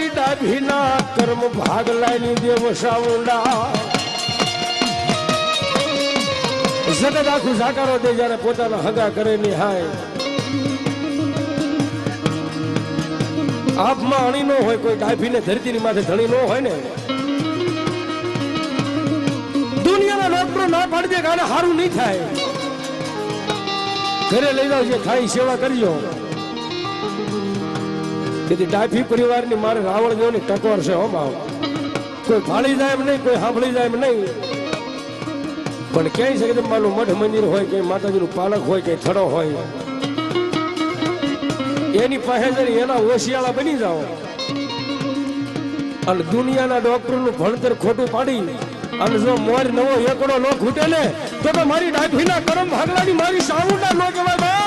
મારી ડાભીના કર્મ ભાગલાની દેવ સાઉંડા જગત આખું સાકારો દે જયારે પોતાના હગા કરે નિહાય આપમાં અણી નો હોય કોઈ ડાભીને ધરતીની માથે ધણી નો હોય ને દુનિયાના ડોક્ટરો ના પાડી દે કે આને સારું નહીં થાય ઘરે લઈ જાવ છે ખાઈ સેવા કરજો તેથી ડાભી પરિવારની મારે રાવણ જેવની ટકોર છે હો બાપ કોઈ ફાળી જાય એમ નહીં કોઈ સાંભળી જાય એમ નહીં પણ ક્યાંય શકે મારું મઠ મંદિર હોય કે માતાજીનું પાલક હોય કે થડો હોય એની પાસે જરી એના ઓશિયાળા બની જાઓ અને દુનિયાના ડોક્ટરનું ભણતર ખોટું પાડી અને જો મોર નવો એકડો ન ખૂટે ને તો મારી ડાભીના કરમ ભાગલાની મારી સાઉન્ડા ન કહેવાય.